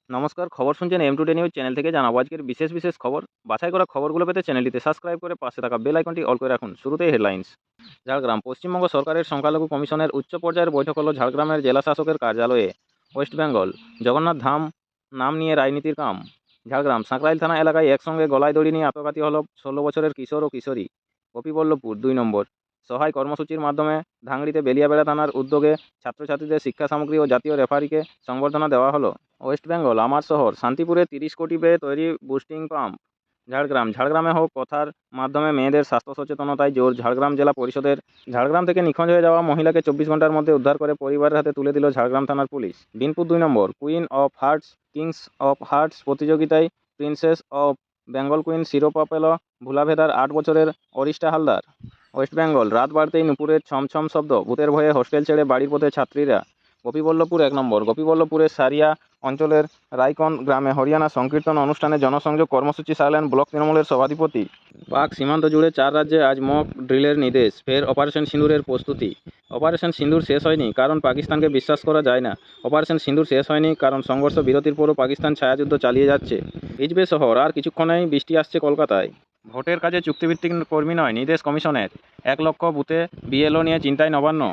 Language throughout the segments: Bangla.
নমস্কার, খবর শুনছেন এম টুডে নিউজ চ্যানেল থেকে। জানাবো আজকের বিশেষ খবর। বাছাই করা খবরগুলো পেতে চ্যানেলটিতে সাবস্ক্রাইব করে পাশে থাকা বেল আইকনটি অল করে রাখুন। শুরুতেই হেডলাইন্স। ঝাড়গ্রাম। পশ্চিমবঙ্গ সরকারের সংখ্যালঘু কমিশনের উচ্চ পর্যায়ের বৈঠক হলো ঝাড়গ্রামের জেলা শাসকের কার্যালয়ে। ওয়েস্ট বেঙ্গল। জগন্নাথ ধাম নাম নিয়ে রাজনীতির কাম। ঝাড়গ্রাম। সাঁকরাইল থানা এলাকায় একসঙ্গে গলায় দড়ি নিয়ে আত্মঘাতী হল 16 বছরের কিশোর ও কিশোরী। গোপীবল্লভপুর 2 নম্বর। সহায় কর্মসূচির মাধ্যমে ধাংড়িতে বেলিয়াবেড়া থানার উদ্যোগে ছাত্রছাত্রীদের শিক্ষা সামগ্রী ও জাতীয় রেফারিকে সংবর্ধনা দেওয়া হলো। ওয়েস্ট বেঙ্গল। আমার শহর। শান্তিপুরে 30 কোটি ব্যয়ে তৈরি বুস্টিং পাম্প। ঝাড়গ্রাম। ঝাড়গ্রামে হোক কথার মাধ্যমে মেয়েদের স্বাস্থ্য সচেতনতায় জোর। ঝাড়গ্রাম জেলা পরিষদের। ঝাড়গ্রাম থেকে নিখোঁজ হয়ে যাওয়া মহিলাকে 24 ঘন্টার মধ্যে উদ্ধার করে পরিবারের হাতে তুলে দিল ঝাড়গ্রাম থানার পুলিশ। বিনপুর 2 নম্বর। Queen of hearts kings of hearts প্রতিযোগিতায় প্রিন্সেস অফ বেঙ্গল কুইন শিরোপা পেল ভুলাভেদার 8 বছরের অরিষ্টা হালদার। ওয়েস্ট বেঙ্গল। রাত বাড়তেই নুপুরের ছমছম শব্দ। ভূতের ভয়ে হোস্টেল ছেড়ে বাড়ির পথে ছাত্রীরা। গোপীবল্লভপুর 1 নম্বর। গোপীবল্লভপুরের সারিয়া অঞ্চলের রায়কন গ্রামে হরিয়ানা সংকীর্তন অনুষ্ঠানে জনসংযোগ কর্মসূচি সারলেন ব্লক তৃণমূলের সভাধিপতি। পাক সীমান্ত জুড়ে 4 রাজ্যে আজ মক ড্রিলের নির্দেশ। ফের অপারেশন সিঁদুরের প্রস্তুতি। অপারেশন সিঁদুর শেষ হয়নি, কারণ পাকিস্তানকে বিশ্বাস করা যায় না। অপারেশন সিঁদুর শেষ হয়নি, কারণ সংঘর্ষ বিরতির পরও পাকিস্তান ছায়াযুদ্ধ চালিয়ে যাচ্ছে। ভিজবে শহর। আর কিছুক্ষণেই বৃষ্টি আসছে কলকাতায়। ভোটের কাজে চুক্তিভিত্তিক কর্মী নয়, নির্দেশ কমিশনের। 1 লক্ষ বুথে বিএলও নিয়ে চিন্তায় নবান্ন।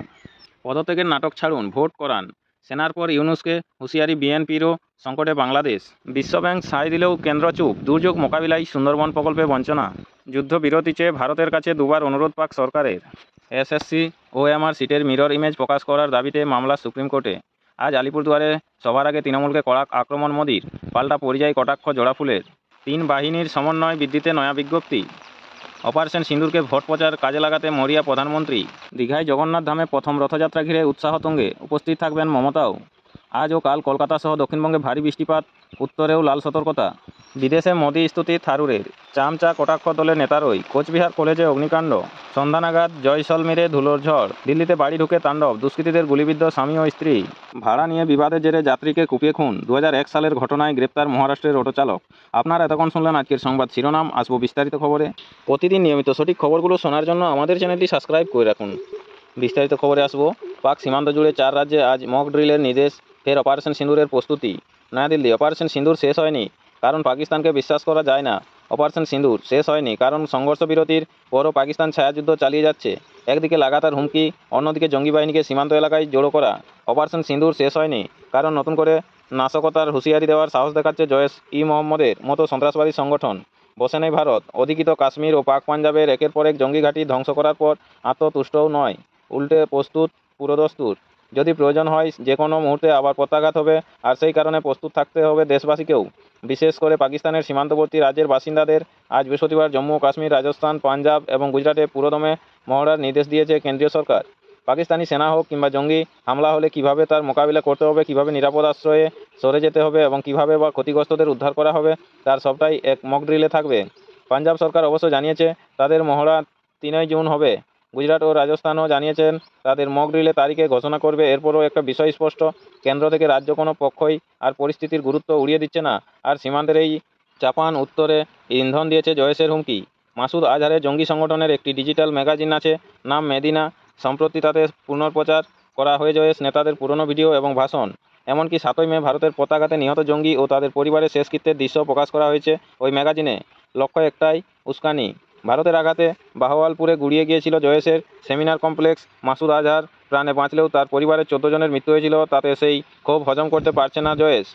পদত্যাগের নাটক ছাড়ুন, ভোট করান। সেনার পর ইউনূসকে হুঁশিয়ারি বিএনপিরও। সংকটে বাংলাদেশ। বিশ্বব্যাংক সায় দিলেও কেন্দ্র চুপ। দুর্যোগ মোকাবিলায় সুন্দরবন প্রকল্পে বঞ্চনা। যুদ্ধবিরতি চেয়ে ভারতের কাছে দুবার অনুরোধ পাক সরকারের। এসএসসি ওএমআর সিটের মিরর ইমেজ প্রকাশ করার দাবিতে মামলা সুপ্রিম কোর্টে। আজ আলিপুরদুয়ারে সভার আগে তৃণমূলকে কড়া আক্রমণ মোদির। পাল্টা পরিযায়ী কটাক্ষ জোড়াফুলের। 3 বাহিনীর সমন্বয় বৃদ্ধিতে নয়া বিজ্ঞপ্তি। অপারেশন সিঁদুরকে ভোট প্রচার কাজে লাগাতে মরিয়া প্রধানমন্ত্রী। দীঘায় জগন্নাথ ধামে প্রথম রথযাত্রা ঘিরে উৎসাহ তুঙ্গে। উপস্থিত থাকবেন মমতাও। আজ ও কাল কলকাতা সহ দক্ষিণবঙ্গে ভারী বৃষ্টিপাত। উত্তরেও লাল সতর্কতা। বিদেশে মোদি স্তুতি থারুরের। চামচা কটাক্ষ দলের নেতারই। কোচবিহার কলেজে অগ্নিকাণ্ড। সন্ধ্যা নাগাদ জয়সলমীরে ধুলোর ঝড়। দিল্লিতে বাড়ি ঢুকে তাণ্ডব। দুষ্কৃতীদের গুলিবিদ্ধ স্বামী ও স্ত্রী। ভাড়া নিয়ে বিবাদের জেরে যাত্রীকে কুপিয়ে খুন। 2001 সালের ঘটনায় গ্রেপ্তার মহারাষ্ট্রের অটো চালক। আপনারা এতক্ষণ শুনলেন আজকের সংবাদ শিরোনাম। আসবো বিস্তারিত খবরে। প্রতিদিন নিয়মিত সঠিক খবরগুলো শোনার জন্য আমাদের চ্যানেলটি সাবস্ক্রাইব করে রাখুন। বিস্তারিত খবরে আসবো। পাক সীমান্ত জুড়ে 4 রাজ্যে আজ মক ড্রিলের নির্দেশ। ফের অপারেশন সিঁদুরের প্রস্তুতি। নয়াদিল্লি। অপারেশন সিঁদুর শেষ হয়নি, কারণ পাকিস্তানকে বিশ্বাস করা যায় না। অপারেশন সিঁদুর শেষ হয়নি, কারণ সংঘর্ষ বিরতির পরও পাকিস্তান ছায়াযুদ্ধ চালিয়ে যাচ্ছে। একদিকে লাগাতার হুমকি, অন্যদিকে জঙ্গি বাহিনীকে সীমান্ত এলাকায় জড়ো করা। অপারেশন সিঁদুর শেষ হয়নি, কারণ নতুন করে নাশকতার হুঁশিয়ারি দেওয়ার সাহস দেখাচ্ছে জৈশ-ই-মোহাম্মদের মতো সন্ত্রাসবাদী সংগঠন। বসে নেই ভারত। অধিকৃত কাশ্মীর ও পাক পাঞ্জাবের একের পর এক জঙ্গি ঘাঁটি ধ্বংস করার পর আত্মতুষ্টও নয়, উল্টে প্রস্তুত পুরোদস্তুর। যদি প্রয়োজন হয় যে কোনো মুহূর্তে আবার প্রত্যাঘাত হবে, আর সেই কারণে প্রস্তুত থাকতে হবে দেশবাসীকেও, বিশেষ করে পাকিস্তানের সীমান্তবর্তী রাজ্যের বাসিন্দাদের। আজ বৃহস্পতিবার জম্মু ও কাশ্মীর, রাজস্থান, পাঞ্জাব এবং গুজরাটে পুরোদমে মহড়ার নির্দেশ দিয়েছে কেন্দ্রীয় সরকার। পাকিস্তানি সেনা হোক কিংবা জঙ্গি হামলা হলে কীভাবে তার মোকাবিলা করতে হবে, কীভাবে নিরাপদ আশ্রয়ে সরে যেতে হবে এবং কীভাবে বা ক্ষতিগ্রস্তদের উদ্ধার করা হবে, তার সবটাই এক মক ড্রিলে থাকবে। পাঞ্জাব সরকার অবশ্য জানিয়েছে তাদের মহড়া 3 জুন হবে। গুজরাট ও রাজস্থানও জানিয়েছেন তাদের মক ড্রিলে তারিখে ঘোষণা করবে। এরপরও একটা বিষয় স্পষ্ট, কেন্দ্র থেকে রাজ্য কোনো পক্ষই আর পরিস্থিতির গুরুত্ব উড়িয়ে দিচ্ছে না। আর সীমান্তের এই চাপান উত্তরে ইন্ধন দিয়েছে জয়েশের হুমকি। মাসুদ আজহারের জঙ্গি সংগঠনের একটি ডিজিটাল ম্যাগাজিন আছে, নাম মেদিনা। সম্প্রতি তাতে পুনর্প্রচার করা হয়ে জয়েশ নেতাদের পুরনো ভিডিও এবং ভাষণ। এমনকি 7ই মে ভারতের পতাকাতে নিহত জঙ্গি ও তাদের পরিবারের শেষকৃত্যের দৃশ্য প্রকাশ করা হয়েছে ওই ম্যাগাজিনে। লক্ষ্য একটাই, উস্কানি। ভারতের আঘাতে বাহওয়ালপুরে গুড়িয়ে গিয়েছিল জয়েশের সেমিনার কমপ্লেক্স। মাসুদ আজহার প্রাণে বাঁচলেও তার পরিবারের 14 জনের মৃত্যু হয়েছিল। তাতে সেই ক্ষোভ হজম করতে পারছে না জয়েশ।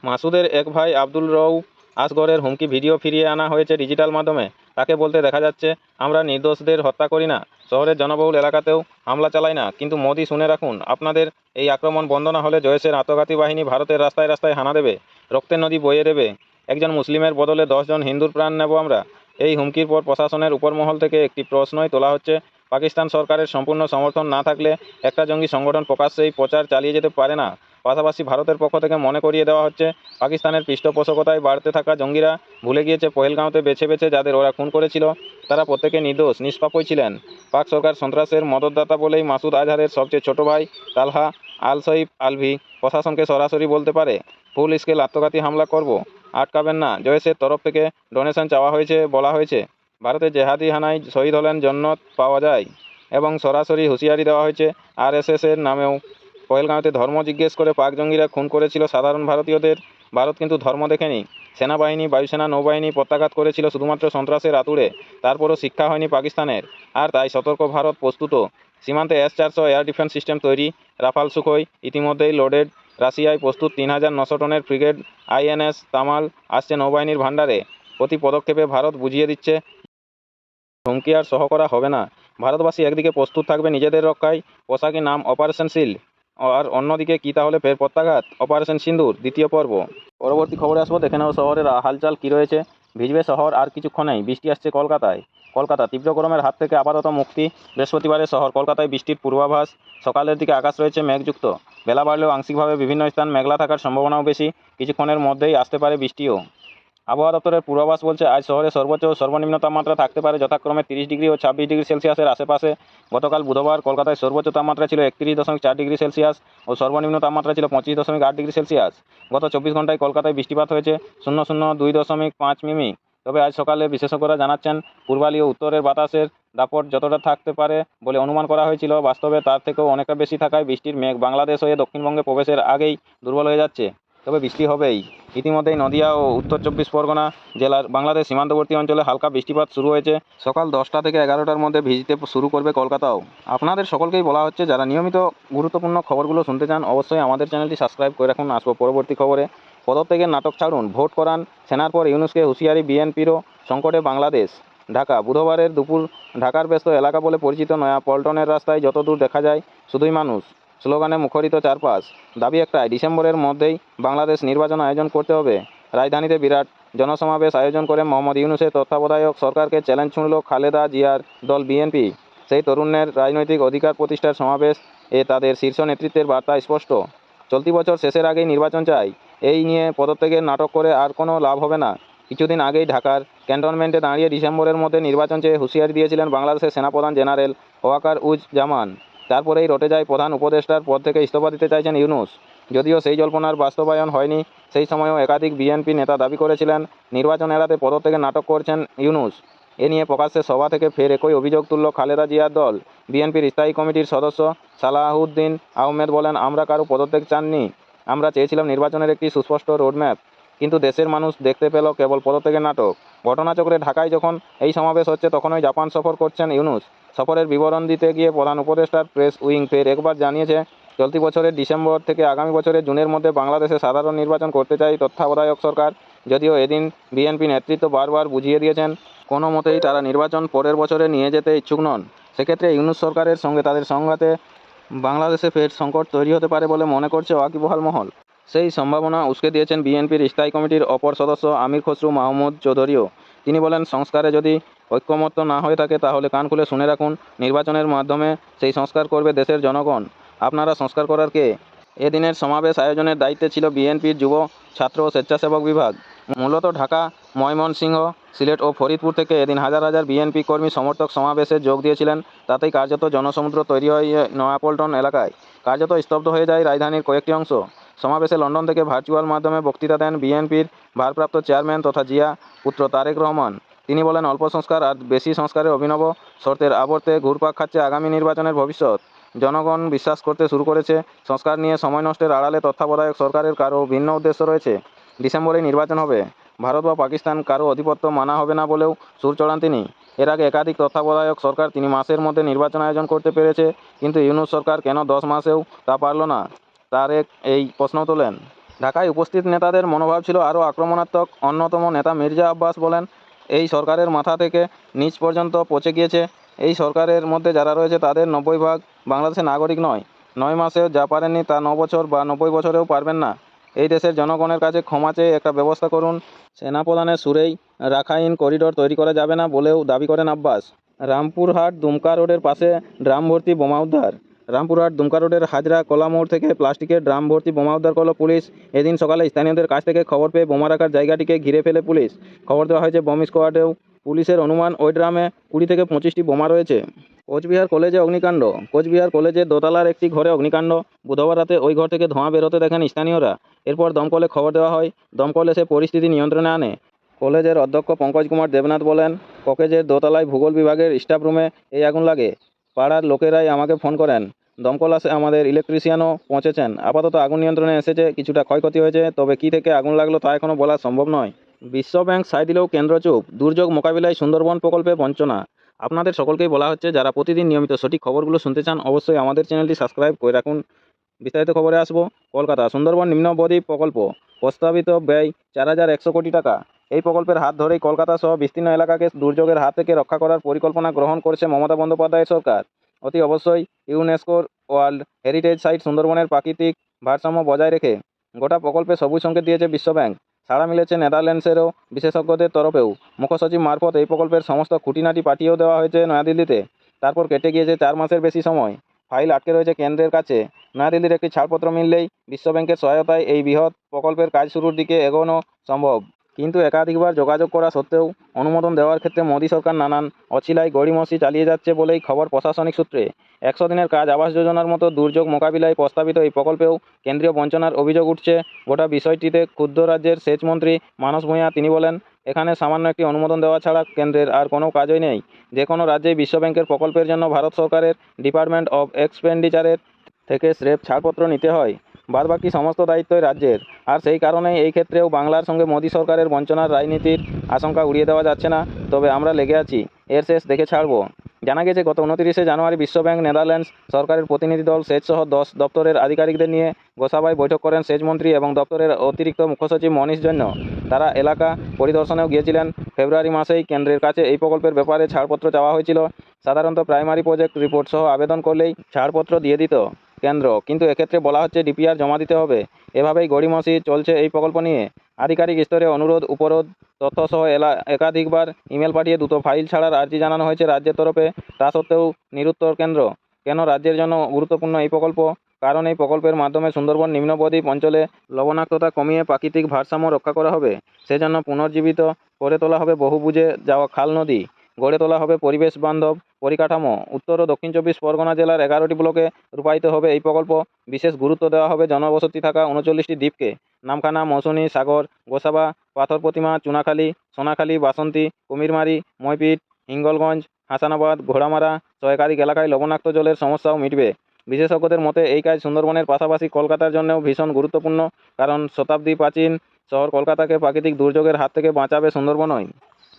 মাসুদের এক ভাই আব্দুল রউফ আসগরের হুমকি ভিডিও ফিরিয়ে আনা হয়েছে ডিজিটাল মাধ্যমে। তাকে বলতে দেখা যাচ্ছে, আমরা নির্দোষদের হত্যা করি না, শহরের জনবহুল এলাকাতেও হামলা চালাই না, কিন্তু মোদি শুনে রাখুন, আপনাদের এই আক্রমণ বন্ধ না হলে জয়েশের আত্মঘাতী বাহিনী ভারতের রাস্তায় রাস্তায় হানা দেবে, রক্তের নদী বইয়ে দেবে। একজন মুসলিমের বদলে 10 জন হিন্দুর প্রাণ নেব আমরা। এই হুমকির পর প্রশাসনের উপরমহল থেকে একটি প্রশ্নই তোলা হচ্ছে, পাকিস্তান সরকারের সম্পূর্ণ সমর্থন না থাকলে একটা জঙ্গি সংগঠন প্রকাশ্যেই প্রচার চালিয়ে যেতে পারে না। পাশাপাশি ভারতের পক্ষ থেকে মনে করিয়ে দেওয়া হচ্ছে, পাকিস্তানের পৃষ্ঠপোষকতায় বাড়তে থাকা জঙ্গিরা ভুলে গিয়েছে পহেলগাঁওতে বেছে বেছে যাদের ওরা খুন করেছিল তারা প্রত্যেকে নির্দোষ, নিষ্পাপই ছিলেন। পাক সরকার সন্ত্রাসের মদতদাতা বলেই মাসুদ আজহারের সবচেয়ে ছোট ভাই তালহা আল সইফ আলভি প্রশাসনকে সরাসরি বলতে পারে, ফুল স্কেল আত্মঘাতী হামলা করব, আটকাবেন না। জয়েশের তরফ থেকে ডোনেশন চাওয়া হয়েছে, বলা হয়েছে ভারতে জেহাদি হানায় শহীদ হলেন জন্নত পাওয়া যায়, এবং সরাসরি হুঁশিয়ারি দেওয়া হয়েছে আরএসএসের নামেও। পহেলগাঁওতে ধর্ম জিজ্ঞেস করে পাক জঙ্গিরা খুন করেছিল সাধারণ ভারতীয়দের। ভারত কিন্তু ধর্ম দেখেনি। সেনাবাহিনী, বায়ুসেনা, নৌবাহিনী প্রত্যাঘাত করেছিল শুধুমাত্র সন্ত্রাসের আতুড়ে। তারপরও শিক্ষা হয়নি পাকিস্তানের। আর তাই সতর্ক ভারত, প্রস্তুত। সীমান্তে S-400 এয়ার ডিফেন্স সিস্টেম তৈরি, রাফাল সুখোই ইতিমধ্যেই লোডেড, রাশিয়ায় প্রস্তুত ৩,৯০০ টনের ফ্রিগেট INS তামাল আসছে নৌবাহিনীর ভাণ্ডারে। প্রতি পদক্ষেপে ভারত বুঝিয়ে দিচ্ছে হুমকি আর সহ করা হবে না। ভারতবাসী একদিকে প্রস্তুত থাকবে নিজেদের রক্ষায়, পোশাকি নাম অপারেশন শিল্ড, আর অন্যদিকে কি তাহলে ফের প্রত্যাঘাত, অপারেশন সিন্দুর দ্বিতীয় পর্ব। পরবর্তী খবরে আসবো, দেখে নেব শহরের হালচাল কী রয়েছে। ভিজবে শহর আর কিছুক্ষণেই, বৃষ্টি আসছে কলকাতায়। কলকাতা তীব্র গরমের হাত থেকে আপাতত মুক্তি। বৃহস্পতিবারে শহর কলকাতায় বৃষ্টির পূর্বাভাস। সকালের দিকে আকাশ রয়েছে মেঘযুক্ত, বেলা বাড়লেও আংশিকভাবে বিভিন্ন স্থান মেঘলা থাকার সম্ভাবনাও বেশি। কিছুক্ষণের মধ্যেই আসতে পারে বৃষ্টিও। আবহাওয়া দপ্তরের পূর্বাভাস বলছে আজ শহরে সর্বোচ্চ ও সর্বনিম্ন তাপমাত্রা থাকতে পারে যথাক্রমে 30 ডিগ্রি ও 26 ডিগ্রি সেলসিয়াসের আশেপাশে। গতকাল বুধবার কলকাতায় সর্বোচ্চ তাপমাত্রা ছিল 31.4 ডিগ্রি সেলসিয়াস ও সর্বনিম্ন তাপমাত্রা ছিল 25.8 ডিগ্রি সেলসিয়াস। গত 24 ঘন্টায় কলকাতায় বৃষ্টিপাত হয়েছে 0.02.5 মিমি। তবে আজ সকালে বিশেষজ্ঞরা জানাচ্ছেন পূর্বালি ও উত্তরের বাতাসের দাপট যতটা থাকতে পারে বলে অনুমান করা হয়েছিল, বাস্তবে তার থেকেও অনেকটা বেশি থাকায় বৃষ্টির মেঘ বাংলাদেশ হয়ে দক্ষিণবঙ্গে প্রবেশের আগেই দুর্বল হয়ে যাচ্ছে। তবে বৃষ্টি হবেই। ইতিমধ্যেই নদিয়া ও উত্তর 24 পরগনা জেলার বাংলাদেশ সীমান্তবর্তী অঞ্চলে হালকা বৃষ্টিপাত শুরু হয়েছে। সকাল 10টা থেকে 11টার মধ্যে ভিজতে শুরু করবে কলকাতাও। আপনাদের সকলকেই বলা হচ্ছে, যারা নিয়মিত গুরুত্বপূর্ণ খবরগুলো শুনতে চান অবশ্যই আমাদের চ্যানেলটি সাবস্ক্রাইব করে রাখুন। আসবো পরবর্তী খবরে। পদত্যাগের নাটক ছাড়ুন, ভোট করান সেনার পর ইউনূসকে হুঁশিয়ারি বিএনপিরও। সংকটে বাংলাদেশ। ঢাকা বুধবারের দুপুর ঢাকার ব্যস্ত এলাকা বলে পরিচিত নয়া পল্টনের রাস্তায় যতদূর দেখা যায় শুধুই মানুষ, স্লোগানে মুখরিত চারপাশ। দাবি একটাই, ডিসেম্বরের মধ্যেই বাংলাদেশ নির্বাচন আয়োজন করতে হবে। রাজধানীতে বিরাট জনসমাবেশ আয়োজন করে মোহাম্মদ ইউনূসের তত্ত্বাবধায়ক সরকারকে চ্যালেঞ্জ ছুঁড়ল খালেদা জিয়ার দল বিএনপি। সেই তরুণের রাজনৈতিক অধিকার প্রতিষ্ঠার সমাবেশ এ তাদের শীর্ষ নেতৃত্বের বার্তা স্পষ্ট। চলতি বছর শেষের আগেই নির্বাচন চাই। এই নিয়ে পদত্যাগের নাটক করে আর কোনো লাভ হবে না। কিছুদিন আগেই ঢাকার ক্যান্টনমেন্টে দাঁড়িয়ে ডিসেম্বরের মধ্যে নির্বাচন চেয়ে হুঁশিয়ারি দিয়েছিলেন বাংলাদেশের সেনাপ্রধান জেনারেল ওয়াকার-উজ-জামান। তারপরেই রটে যায় প্রধান উপদেষ্টার পদ থেকে ইস্তফা দিতে চাইছেন ইউনূস। যদিও সেই জল্পনার বাস্তবায়ন হয়নি, সেই সময়ও একাধিক বিএনপি নেতা দাবি করেছিলেন নির্বাচন এড়াতে পদত্যাগের নাটক করছেন ইউনূস। এ নিয়ে প্রকাশ্যে সভা থেকে ফের একই অভিযোগ তুলল খালেদা জিয়ার দল। বিএনপির স্থায়ী কমিটির সদস্য সালাহউদ্দিন আহমেদ বলেন, আমরা কারো পদত্যাগ চাননি, আমরা চেয়েছিলাম নির্বাচনের একটি সুস্পষ্ট রোডম্যাপ। কিন্তু দেশের মানুষ দেখতে পেল কেবল পদত্যাগের নাটক। ঘটনাচক্রে ঢাকায় যখন এই সমাবেশ হচ্ছে তখনই জাপান সফর করছেন ইউনূস। সফরের বিবরণ দিতে গিয়ে প্রধান উপদেষ্টার প্রেস উইং ফের একবার জানিয়েছে, চলতি বছরের ডিসেম্বর থেকে আগামী বছরের জুনের মধ্যে বাংলাদেশে সাধারণ নির্বাচন করতে চাই তত্ত্বাবধায়ক সরকার। যদিও এদিন বিএনপি নেতৃত্ব বারবার বুঝিয়ে দিয়েছেন কোনো মতেই তারা নির্বাচন পরের বছরে নিয়ে যেতে ইচ্ছুক নন। সেক্ষেত্রে ইউনূস সরকারের সঙ্গে তাদের সংঘাতে বাংলাদেশে ফের সংকট তৈরি হতে পারে বলে মনে করছে ওয়াকিবহাল মহল। সেই সম্ভাবনা উস্কে দিয়েছেন বিএনপির স্থায়ী কমিটির অপর সদস্য আমির খসরু মাহমুদ চৌধুরীও। তিনি বলেন, সংস্কারে যদি ঐক্যমত্য না হয়ে থাকে তাহলে কান খুলে শুনে রাখুন, নির্বাচনের মাধ্যমে সেই সংস্কার করবে দেশের জনগণ। আপনারা সংস্কার করার কে? এদিনের সমাবেশ আয়োজনের দায়িত্বে ছিল বিএনপির যুব, ছাত্র ও স্বেচ্ছাসেবক বিভাগ। মূলত ঢাকা, ময়মনসিংহ, সিলেট ও ফরিদপুর থেকে এদিন হাজার হাজার বিএনপি কর্মী সমর্থক সমাবেশে যোগ দিয়েছিলেন। তাতেই কার্যত জনসমুদ্র তৈরি হয় নয়াপল্টন এলাকায়। কার্যত স্তব্ধ হয়ে যায় রাজধানীর কয়েকটি অংশ। সমাবেশে লন্ডন থেকে ভার্চুয়াল মাধ্যমে বক্তৃতা দেন বিএনপির ভারপ্রাপ্ত চেয়ারম্যান তথা জিয়া পুত্র তারেক রহমান। তিনি বলেন, অল্প সংস্কার আর বেশি সংস্কারের অভিনব শর্তের আবর্তে ঘুরপাক খাচ্ছে আগামী নির্বাচনের ভবিষ্যৎ। জনগণ বিশ্বাস করতে শুরু করেছে সংস্কার নিয়ে সময় নষ্টের আড়ালে তত্ত্বাবধায়ক সরকারের কারও ভিন্ন উদ্দেশ্য রয়েছে। ডিসেম্বরেই নির্বাচন হবে, ভারত বা পাকিস্তান কারও আধিপত্য মানা হবে না বলেও সুর চড়ান তিনি। এর আগে একাধিক তত্ত্বাবধায়ক সরকার 3 মাসের মধ্যে নির্বাচন আয়োজন করতে পেরেছে, কিন্তু ইউনূস সরকার কেন 10 মাসেও তা পারল না, তারেক এই প্রশ্ন তোলেন। ঢাকায় উপস্থিত নেতাদের মনোভাব ছিল আরও আক্রমণাত্মক। অন্যতম নেতা মির্জা আব্বাস বলেন, এই সরকারের মাথা থেকে নিচ পর্যন্ত পচে গিয়েছে। এই সরকারের মধ্যে যারা রয়েছে তাদের 90% বাংলাদেশের নাগরিক নয়। 9 মাসেও যা পারেননি তা 9 বছর বা 90 বছরেও পারবেন না। এই দেশের জনগণের কাছে ক্ষমা চেয়ে একটা ব্যবস্থা করুন। সেনাপ্রধানের সুরেই রাখাইন করিডোর তৈরি করা যাবে না বলেও দাবি করেন আব্বাস। রামপুরহাট দুমকা রোডের পাশে ড্রাম ভর্তি বোমা উদ্ধার। রামপুরহাট দুমকা রোডের হাজরা কলা মোড় থেকে প্লাস্টিকের ড্রাম ভর্তি বোমা উদ্ধার করল পুলিশ। এদিন সকালে স্থানীয়দের কাছ থেকে খবর পেয়ে বোমা রাখার জায়গাটিকে ঘিরে ফেলে পুলিশ। খবর দেওয়া হয়েছে বম স্কোয়াডেও। পুলিশের অনুমান ওই ড্রামে 20 থেকে 25টি বোমা রয়েছে। কোচবিহার কলেজে অগ্নিকাণ্ড। কোচবিহার কলেজের দোতলার একটি ঘরে অগ্নিকাণ্ড। বুধবার রাতে ওই ঘর থেকে ধোঁয়া বেরোতে দেখেন স্থানীয়রা। এরপর দমকলে খবর দেওয়া হয়। দমকল এসে পরিস্থিতি নিয়ন্ত্রণে আনে। কলেজের অধ্যক্ষ পঙ্কজ কুমার দেবনাথ বলেন, কলেজের দোতলায় ভূগোল বিভাগের স্টাফ রুমে এই আগুন লাগে। পাড়ার লোকেরাই আমাকে ফোন করেন। দমকল আসে, আমাদের ইলেকট্রিশিয়ানও পৌঁছেছেন। আপাতত আগুন নিয়ন্ত্রণে এসেছে, কিছুটা ক্ষয়ক্ষতি হয়েছে, তবে কী থেকে আগুন লাগলো তা এখনও বলা সম্ভব নয়। বিশ্ব ব্যাংক সায় দিলেও কেন্দ্র চুপ, দুর্যোগ মোকাবিলায় সুন্দরবন প্রকল্পে বঞ্চনা। আপনাদের সকলকেই বলা হচ্ছে, যারা প্রতিদিন নিয়মিত সঠিক খবরগুলো শুনতে চান অবশ্যই আমাদের চ্যানেলটি সাবস্ক্রাইব করে রাখুন। বিস্তারিত খবরে আসবো। কলকাতা সুন্দরবন নিম্ন বদ্বীপ প্রকল্প, প্রস্তাবিত ব্যয় ৪,১০০ কোটি টাকা। এই প্রকল্পের হাত ধরেই কলকাতা সহ বিস্তীর্ণ এলাকাকে দুর্যোগের হাত থেকে রক্ষা করার পরিকল্পনা গ্রহণ করেছে মমতা বন্দ্যোপাধ্যায়ের সরকার। অতি অবশ্যই ইউনেস্কোর ওয়ার্ল্ড হেরিটেজ সাইট সুন্দরবনের প্রাকৃতিক ভারসাম্য বজায় রেখে গোটা প্রকল্পে সবুজ সংকেত দিয়েছে বিশ্বব্যাংক। সাড়া মিলেছে নেদারল্যান্ডসেরও বিশেষজ্ঞদের তরফেও। মুখ্যসচিব মারফত এই প্রকল্পের সমস্ত খুঁটিনাটি পাঠিয়েও দেওয়া হয়েছে নয়াদিল্লিতে। তারপর কেটে গিয়েছে 4 মাসের বেশি সময়। ফাইল আটকে রয়েছে কেন্দ্রের কাছে। নয়াদিল্লির একটি ছাড়পত্র মিললেই বিশ্বব্যাংকের সহায়তায় এই বৃহৎ প্রকল্পের কাজ শুরুর দিকে এগোনো সম্ভব। কিন্তু একাধিকবার যোগাযোগ করা সত্ত্বেও অনুমোদন দেওয়ার ক্ষেত্রে মোদী সরকার নানান অছিলায় গড়িমসি চালিয়ে যাচ্ছে বলেই খবর প্রশাসনিক সূত্রে। 100 দিনের কাজ আবাস যোজনার মতো দুর্যোগ মোকাবিলায় প্রস্তাবিত এই প্রকল্পেও কেন্দ্রীয় বঞ্চনার অভিযোগ উঠছে। গোটা বিষয়টিতে ক্ষুব্ধ রাজ্যের সেচমন্ত্রী মানস ভূঁইয়া। তিনি বলেন, এখানে সামান্য একটি অনুমোদন দেওয়া ছাড়া কেন্দ্রের আর কোনো কাজই নেই। যে কোনো রাজ্যেই বিশ্বব্যাংকের প্রকল্পের জন্য ভারত সরকারের ডিপার্টমেন্ট অফ এক্সপেন্ডিচারের থেকে স্রেফ ছাড়পত্র নিতে হয়। বাদবাকি সমস্ত দায়িত্বই রাজ্যের। আর সেই কারণেই এই ক্ষেত্রেও বাংলার সঙ্গে মোদী সরকারের বঞ্চনার রাজনীতির আশঙ্কা উড়িয়ে দেওয়া যাচ্ছে না। তবে আমরা লেগে আছি, এর শেষ দেখে ছাড়ব। জানা গেছে, গত 29শে জানুয়ারি বিশ্বব্যাংক, নেদারল্যান্ডস সরকারের প্রতিনিধি দল, সেচসহ 10 দপ্তরের আধিকারিকদের নিয়ে গোসাবায় বৈঠক করেন সেচমন্ত্রী এবং দপ্তরের অতিরিক্ত মুখ্য সচিব মনীষ জৈন। তারা এলাকা পরিদর্শনেও গিয়েছিলেন। ফেব্রুয়ারি মাসেই কেন্দ্রের কাছে এই প্রকল্পের ব্যাপারে ছাড়পত্র চাওয়া হয়েছিল। সাধারণত প্রাইমারি প্রজেক্ট রিপোর্ট সহ আবেদন করলেই ছাড়পত্র দিয়ে দিত কেন্দ্র, কিন্তু এক্ষেত্রে বলা হচ্ছে ডিপিআর জমা দিতে হবে। এভাবেই গড়িমসি চলছে এই প্রকল্প নিয়ে। আধিকারিক স্তরে অনুরোধ উপরোধ তথ্যসহ একাধিকবার ইমেল পাঠিয়ে দ্রুত ফাইল ছাড়ার আর্জি জানানো হয়েছে রাজ্যের তরফে। তা সত্ত্বেও নিরুত্তর কেন্দ্র। কেন রাজ্যের জন্য গুরুত্বপূর্ণ এই প্রকল্প? কারণ এই প্রকল্পের মাধ্যমে সুন্দরবন নিম্ন বদ্বীপ অঞ্চলে লবণাক্ততা কমিয়ে প্রাকৃতিক ভারসাম্য রক্ষা করা হবে। সেজন্য পুনর্জীবিত করে তোলা হবে বহু বুঝে যাওয়া খাল নদী, গড়ে তোলা হবে পরিবেশ বান্ধব পরিকাঠামো। উত্তর ও দক্ষিণ 24 পরগনা জেলার 11টি ব্লকে রূপায়িত হবে এই প্রকল্প। বিশেষ গুরুত্ব দেওয়া হবে জনবসতি থাকা 39টি দ্বীপকে। নামখানা, মৌসুনী, সাগর, গোসাবা, পাথর প্রতিমা, চুনাখালী, সোনাখালী, বাসন্তী, কুমিরমারি, মইপিট, হিঙ্গলগঞ্জ, হাসানাবাদ, ঘোড়ামারা, ছয়কারিক এলাকায় লবণাক্ত জলের সমস্যাও মিটবে। বিশেষজ্ঞদের মতে এই কাজ সুন্দরবনের পাশাপাশি কলকাতার জন্যও ভীষণ গুরুত্বপূর্ণ। কারণ শতাব্দী প্রাচীন শহর কলকাতাকে প্রাকৃতিক দুর্যোগের হাত থেকে বাঁচাবে সুন্দরবনই।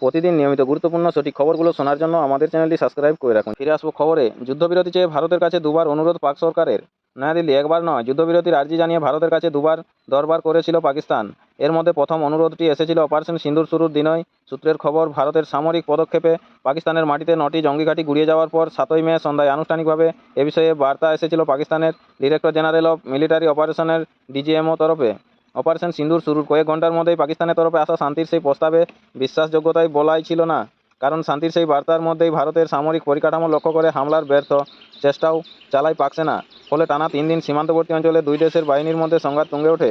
প্রতিদিন নিয়মিত গুরুত্বপূর্ণ সঠিক খবরগুলো শোনার জন্য আমাদের চ্যানেলটি সাবস্ক্রাইব করে রাখুন। ফিরে আসবো খবরে। যুদ্ধবিরতি চেয়ে ভারতের কাছে দুবার অনুরোধ পাক সরকারের। নয়াদিল্লি, একবার নয়, যুদ্ধবিরতির আর্জি জানিয়ে ভারতের কাছে দুবার দরবার করেছিল পাকিস্তান। এর মধ্যে প্রথম অনুরোধটি এসেছিল অপারেশন সিন্দুর শুরুর দিনই। সূত্রের খবর, ভারতের সামরিক পদক্ষেপে পাকিস্তানের মাটিতে 9টি জঙ্গি ঘাঁটি গুড়িয়ে যাওয়ার পর 7ই মে সন্ধ্যায় আনুষ্ঠানিকভাবে এ বিষয়ে বার্তা এসেছিল পাকিস্তানের ডিরেক্টর জেনারেল অফ মিলিটারি অপারেশনের ডিজিএমও তরফে। অপারেশন সিন্দুর শুরুর কয়েক ঘন্টার মধ্যেই পাকিস্তানের তরফে আসা শান্তির সেই প্রস্তাবে বিশ্বাসযোগ্যতাই বলাই ছিল না। কারণ শান্তির সেই বার্তার মধ্যেই ভারতের সামরিক পরিকাঠামো লক্ষ্য করে হামলার ব্যর্থ চেষ্টাও চালায় পাক সেনা। ফলে টানা 3 দিন সীমান্তবর্তী অঞ্চলে দুই দেশের বাহিনীর মধ্যে সংঘাত তুঙ্গে ওঠে।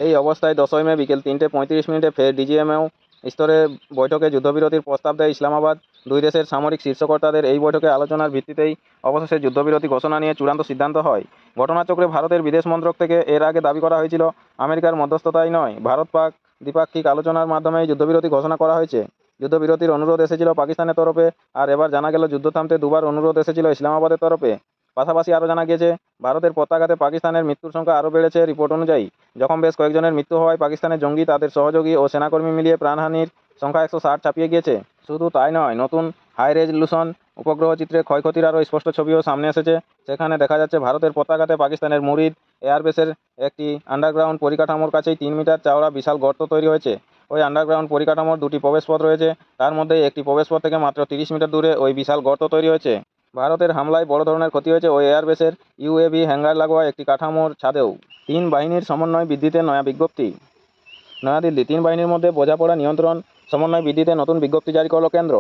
এই অবস্থায় 10ই মে বিকেল 3:35 ফের ডিজিএমও স্তরে বৈঠকে যুদ্ধবিরতির প্রস্তাব দেয় ইসলামাবাদ। দুই দেশের সামরিক শীর্ষকর্তাদের এই বৈঠকে আলোচনার ভিত্তিতেই অবশেষে যুদ্ধবিরতি ঘোষণা নিয়ে চূড়ান্ত সিদ্ধান্ত হয়। ঘটনাচক্রে ভারতের বিদেশ মন্ত্রক থেকে এর আগে দাবি করা হয়েছিল, আমেরিকার মধ্যস্থতাই নয়, ভারত পাক দ্বিপাক্ষিক আলোচনার মাধ্যমেই যুদ্ধবিরতি ঘোষণা করা হয়েছে। যুদ্ধবিরতির অনুরোধ এসেছিল পাকিস্তানের তরফে, আর এবার জানা গেল যুদ্ধ থামতে দুবার অনুরোধ এসেছিল ইসলামাবাদের তরফে। পাশাপাশি আরও জানা গিয়েছে, ভারতের প্রত্যাঘাতে পাকিস্তানের মৃত্যুর সংখ্যা আরও বেড়েছে। রিপোর্ট অনুযায়ী যখন বেশ কয়েকজনের মৃত্যু হওয়ায় পাকিস্তানের জঙ্গি, তাদের সহযোগী ও সেনাকর্মী মিলিয়ে প্রাণহানির সংখ্যা 160 ছাপিয়ে গিয়েছে। শুধু তাই নয়, নতুন হাই রেজলিউশন উপগ্রহ চিত্রে ক্ষয়ক্ষতির আরও স্পষ্ট ছবিও সামনে এসেছে। সেখানে দেখা যাচ্ছে ভারতের পতাকাতে পাকিস্তানের মুরিদ এয়ারবেসের একটি আন্ডারগ্রাউন্ড পরিকাঠামোর কাছেই 3 মিটার চওড়া বিশাল গর্ত তৈরি হয়েছে। ওই আন্ডারগ্রাউন্ড পরিকাঠামোর 2টি প্রবেশপথ রয়েছে। তার মধ্যে একটি প্রবেশপথ থেকে মাত্র 30 মিটার দূরে ওই বিশাল গর্ত তৈরি হয়েছে। ভারতের হামলায় বড় ধরনের ক্ষতি হয়েছে ওই এয়ারবেসের ইউএভি হ্যাঙ্গার লাগোয়া একটি কাঠামোর ছাদেও। 3 বাহিনীর সমন্বয় বৃদ্ধিতে নয়া বিজ্ঞপ্তি। নয়াদিল্লি, 3 বাহিনীর মধ্যে বোঝাপড়া, নিয়ন্ত্রণ, সমন্বয় বৃদ্ধিতে নতুন বিজ্ঞপ্তি জারি করল কেন্দ্র।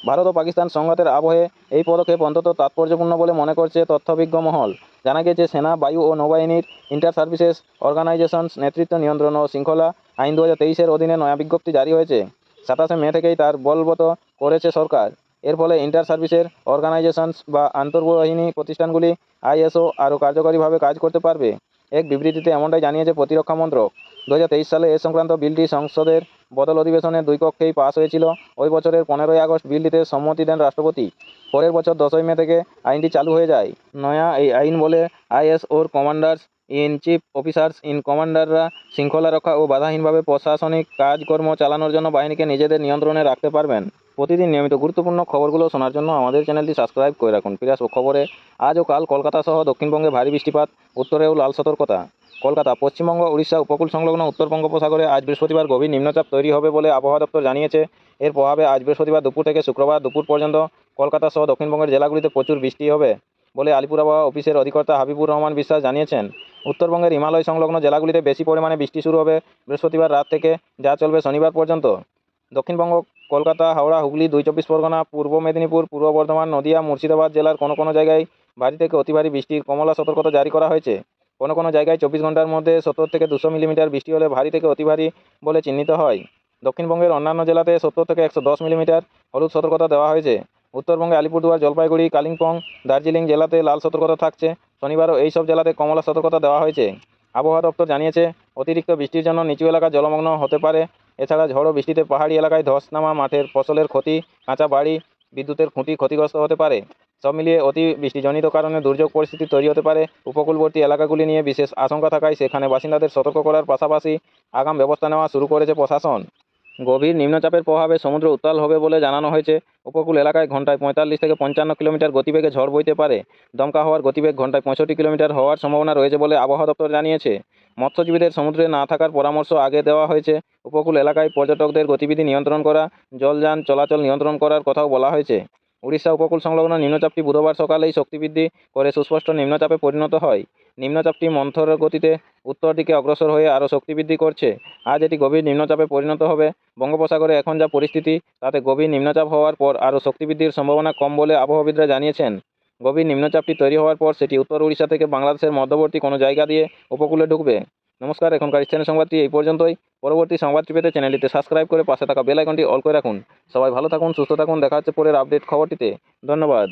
ভারত ও পাকিস্তান সংঘাতের আবহে এই পদক্ষেপ অন্তত তাৎপর্যপূর্ণ বলে মনে করছে তথ্যভিজ্ঞ মহল। জানা গেছে, সেনা, বায়ু ও নৌবাহিনীর ইন্টার সার্ভিসেস অর্গানাইজেশনস নেতৃত্ব, নিয়ন্ত্রণ ও শৃঙ্খলা আইন 2023-এর অধীনে নয়া বিজ্ঞপ্তি জারি হয়েছে। 27শে মে থেকেই তার বলবৎ করেছে সরকার। এর ফলে ইন্টার সার্ভিসের অর্গানাইজেশনস বা আন্তঃবাহিনী প্রতিষ্ঠানগুলি আইএসও আরও কার্যকরীভাবে কাজ করতে পারবে। এক বিবৃতিতে এমনটাই জানিয়েছে প্রতিরক্ষা মন্ত্রক। 2023 সালে এ সংক্রান্ত বিলটি সংসদের বদল অধিবেশনে দুই কক্ষেই পাস হয়েছিল। ওই বছরের 15ই আগস্ট বিলটিতে সম্মতি দেন রাষ্ট্রপতি। পরের বছর 10ই মে থেকে আইনটি চালু হয়ে যায়। নয়া এই আইন বলে আইএসওর commanders in chief officers in কমান্ডাররা শৃঙ্খলা রক্ষা ও বাধাহীনভাবে প্রশাসনিক কাজকর্ম চালানোর জন্য বাহিনীকে নিজেদের নিয়ন্ত্রণে রাখতে পারবেন। প্রতিদিন নিয়মিত গুরুত্বপূর্ণ খবরগুলো শোনার জন্য আমাদের চ্যানেলটি সাবস্ক্রাইব করে রাখুন। ফিরে আসবো খবরে। আজ ও কাল কলকাতা সহ দক্ষিণবঙ্গে ভারী বৃষ্টিপাত, উত্তরেও লাল সতর্কতা। কলকাতা, পশ্চিমবঙ্গ, উড়িষ্যা উপকূল সংলগ্ন উত্তর বঙ্গোপসাগরে আজ বৃহস্পতিবার গভীর নিম্নচাপ তৈরি হবে বলে আবহাওয়া দপ্তর জানিয়েছে। এর প্রভাবে আজ বৃহস্পতিবার দুপুর থেকে শুক্রবার দুপুর পর্যন্ত কলকাতা সহ দক্ষিণবঙ্গের জেলাগুলিতে প্রচুর বৃষ্টি হবে বলে আলিপুর আবহাওয়া অফিসের অধিকর্তা হাবিবুর রহমান বিশ্বাস জানিয়েছেন। উত্তরবঙ্গের হিমালয় সংলগ্ন জেলাগুলিতে বেশি পরিমাণে বৃষ্টি শুরু হবে বৃহস্পতিবার রাত থেকে, যা চলবে শনিবার পর্যন্ত। দক্ষিণবঙ্গ, কলকাতা, হাওড়া, হুগলি, 2 চব্বিশ পরগনা, পূর্ব মেদিনীপুর, পূর্ব বর্ধমান, নদিয়া, মুর্শিদাবাদ জেলার কোনো কোনো জায়গায় ভারী থেকে অতি ভারী বৃষ্টির কমলা সতর্কতা জারি করা হয়েছে। কোনো কোনো জায়গায় 24 ঘন্টার মধ্যে 70 থেকে 200 মিলিমিটার বৃষ্টি হলে ভারী থেকে অতি ভারী বলে চিহ্নিত হয়। দক্ষিণবঙ্গের অন্যান্য জেলাতে 70 থেকে 110 মিলিমিটার হলুদ সতর্কতা দেওয়া হয়েছে। উত্তরবঙ্গে আলিপুরদুয়ার, জলপাইগুড়ি, কালিম্পং, দার্জিলিং জেলাতে লাল সতর্কতা থাকছে। শনিবারও এই সব জেলাতে কমলা সতর্কতা দেওয়া হয়েছে। আবহাওয়া দপ্তর জানিয়েছে, অতিরিক্ত বৃষ্টির জন্য নিচু এলাকা জলমগ্ন হতে পারে। এছাড়া ঝড় ও বৃষ্টিতে পাহাড়ি এলাকায় ধস নামা, মাঠের ফসলের ক্ষতি, কাঁচা বাড়ি, বিদ্যুতের খুঁটি ক্ষতিগ্রস্ত হতে পারে। সব মিলিয়ে অতি বৃষ্টিজনিত কারণে দুর্যোগ পরিস্থিতি তৈরি হতে পারে। উপকূলবর্তী এলাকাগুলি নিয়ে বিশেষ আশঙ্কা থাকায় সেখানে বাসিন্দাদের সতর্ক করার পাশাপাশি আগাম ব্যবস্থা নেওয়া শুরু করেছে প্রশাসন। গভীর নিম্নচাপের প্রভাবে সমুদ্র উত্তাল হবে বলে জানানো হয়েছে। উপকূল এলাকায় ঘন্টায় 45 থেকে 55 কিলোমিটার গতিবেগে ঝড় বইতে পারে। দমকা হওয়ার গতিবেগ ঘন্টায় 65 কিলোমিটার হওয়ার সম্ভাবনা রয়েছে বলে আবহাওয়া দপ্তর জানিয়েছে। মৎস্যজীবীদের সমুদ্রে না থাকার পরামর্শ আগে দেওয়া হয়েছে। উপকূল এলাকায় পর্যটকদের গতিবিধি নিয়ন্ত্রণ করা, জলযান চলাচল নিয়ন্ত্রণ করার কথাও বলা হয়েছে। উড়িষ্যা উপকূল সংলগ্ন নিম্নচাপটি বুধবার সকালেই শক্তিবৃদ্ধি করে সুস্পষ্ট নিম্নচাপে পরিণত হয়। নিম্নচাপটি মন্থর গতিতে উত্তর দিকে অগ্রসর হয়ে আরও শক্তি বৃদ্ধি করছে। আজ এটি গভীর নিম্নচাপে পরিণত হবে। বঙ্গোপসাগরে এখন যা পরিস্থিতি, তাতে গভীর নিম্নচাপ হওয়ার পর আরও শক্তি বৃদ্ধির সম্ভাবনা কম বলে আবহাওয়াবিদরা জানিয়েছেন। গভীর নিম্নচাপটি তৈরি হওয়ার পর সেটি উত্তর উড়িষ্যা থেকে বাংলাদেশের মধ্যবর্তী কোনো জায়গা দিয়ে উপকূলে ঢুকবে। নমস্কার, এখনকার স্থানীয় সংবাদটি এই পর্যন্তই। পরবর্তী সংবাদটি পেতে চ্যানেলটিতে সাবস্ক্রাইব করে পাশে থাকা বেল আইকনটি অল করে রাখুন। সবাই ভালো থাকুন, সুস্থ থাকুন। দেখা হচ্ছে পরের আপডেট খবরটিতে। ধন্যবাদ।